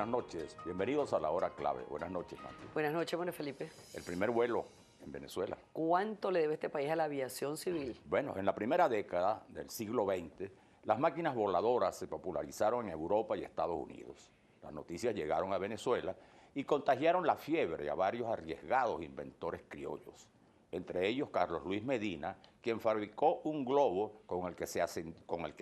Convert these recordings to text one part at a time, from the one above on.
buenas noches. Bienvenidos a la hora clave. Buenas noches, Mati. Buenas noches, Manuel Felipe. El primer vuelo en Venezuela. ¿Cuánto le debe este país a la aviación civil? Bueno, en la primera década del siglo XX, las máquinas voladoras se popularizaron en Europa y Estados Unidos. Las noticias llegaron a Venezuela y contagiaron la fiebre a varios arriesgados inventores criollos. Entre ellos Carlos Luis Medina, quien fabricó un globo con el que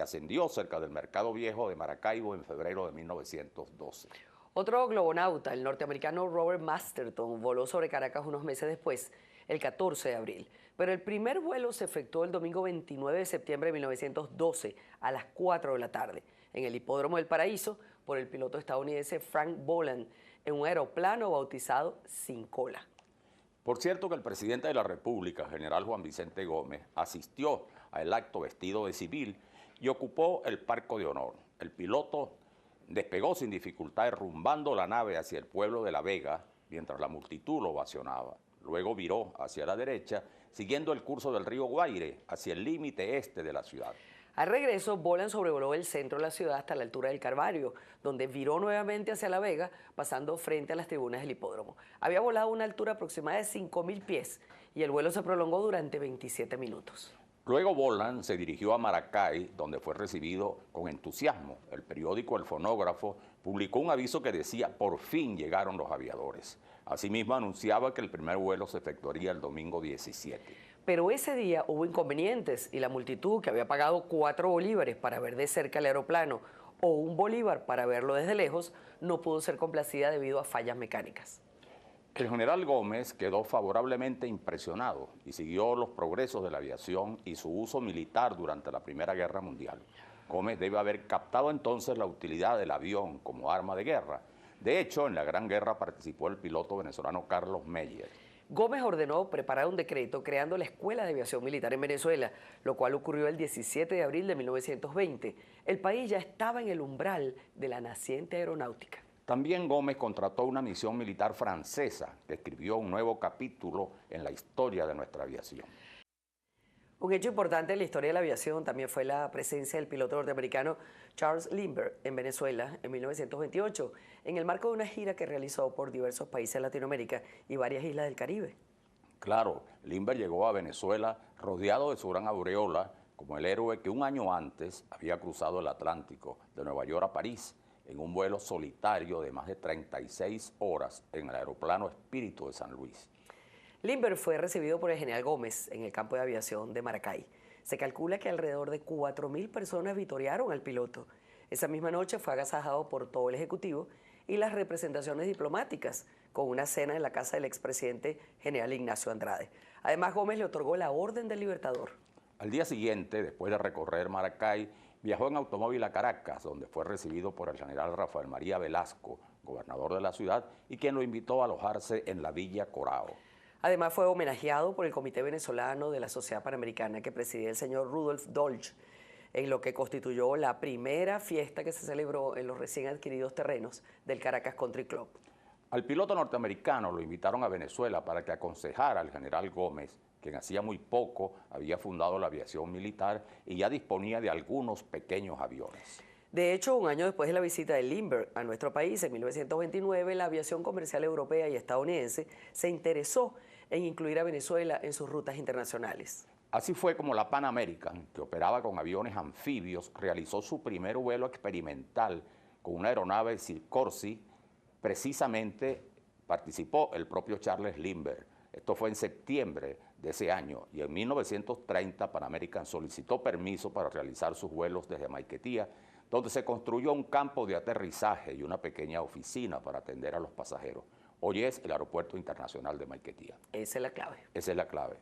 ascendió cerca del Mercado Viejo de Maracaibo en febrero de 1912. Otro globonauta, el norteamericano Robert Masterton, voló sobre Caracas unos meses después, el 14 de abril. Pero el primer vuelo se efectuó el domingo 29 de septiembre de 1912 a las 4 de la tarde en el Hipódromo del Paraíso por el piloto estadounidense Frank Boland en un aeroplano bautizado Sin Cola. Por cierto que el presidente de la República, general Juan Vicente Gómez, asistió al acto vestido de civil y ocupó el palco de honor. El piloto despegó sin dificultad rumbando la nave hacia el pueblo de La Vega, mientras la multitud lo ovacionaba. Luego viró hacia la derecha, siguiendo el curso del río Guaire, hacia el límite este de la ciudad. Al regreso, Boland sobrevoló el centro de la ciudad hasta la altura del Calvario, donde viró nuevamente hacia La Vega, pasando frente a las tribunas del hipódromo. Había volado a una altura aproximada de 5.000 pies y el vuelo se prolongó durante 27 minutos. Luego Boland se dirigió a Maracay, donde fue recibido con entusiasmo. El periódico El Fonógrafo publicó un aviso que decía: por fin llegaron los aviadores. Asimismo anunciaba que el primer vuelo se efectuaría el domingo 17. Pero ese día hubo inconvenientes y la multitud, que había pagado 4 bolívares para ver de cerca el aeroplano o 1 bolívar para verlo desde lejos, no pudo ser complacida debido a fallas mecánicas. El general Gómez quedó favorablemente impresionado y siguió los progresos de la aviación y su uso militar durante la Primera Guerra Mundial. Gómez debe haber captado entonces la utilidad del avión como arma de guerra. De hecho, en la Gran Guerra participó el piloto venezolano Carlos Meyer. Gómez ordenó preparar un decreto creando la Escuela de Aviación Militar en Venezuela, lo cual ocurrió el 17 de abril de 1920. El país ya estaba en el umbral de la naciente aeronáutica. También Gómez contrató una misión militar francesa que escribió un nuevo capítulo en la historia de nuestra aviación. Un hecho importante en la historia de la aviación también fue la presencia del piloto norteamericano Charles Lindbergh en Venezuela en 1928, en el marco de una gira que realizó por diversos países de Latinoamérica y varias islas del Caribe. Claro, Lindbergh llegó a Venezuela rodeado de su gran aureola, como el héroe que un año antes había cruzado el Atlántico de Nueva York a París en un vuelo solitario de más de 36 horas en el aeroplano Espíritu de San Luis. Lindbergh fue recibido por el general Gómez en el campo de aviación de Maracay. Se calcula que alrededor de 4.000 personas vitorearon al piloto. Esa misma noche fue agasajado por todo el Ejecutivo y las representaciones diplomáticas, con una cena en la casa del expresidente general Ignacio Andrade. Además, Gómez le otorgó la Orden del Libertador. Al día siguiente, después de recorrer Maracay, viajó en automóvil a Caracas, donde fue recibido por el general Rafael María Velasco, gobernador de la ciudad, y quien lo invitó a alojarse en la Villa Corao. Además fue homenajeado por el Comité Venezolano de la Sociedad Panamericana que presidía el señor Rudolf Dolch, en lo que constituyó la primera fiesta que se celebró en los recién adquiridos terrenos del Caracas Country Club. Al piloto norteamericano lo invitaron a Venezuela para que aconsejara al general Gómez, quien hacía muy poco había fundado la aviación militar y ya disponía de algunos pequeños aviones. De hecho, un año después de la visita de Lindbergh a nuestro país, en 1929, la aviación comercial europea y estadounidense se interesó en incluir a Venezuela en sus rutas internacionales. Así fue como la Pan American, que operaba con aviones anfibios, realizó su primer vuelo experimental con una aeronave Sikorsky. Precisamente participó el propio Charles Lindbergh. Esto fue en septiembre de ese año y en 1930 Pan American solicitó permiso para realizar sus vuelos desde Maiquetía, donde se construyó un campo de aterrizaje y una pequeña oficina para atender a los pasajeros. Hoy es el Aeropuerto Internacional de Maiquetía. Esa es la clave. Esa es la clave.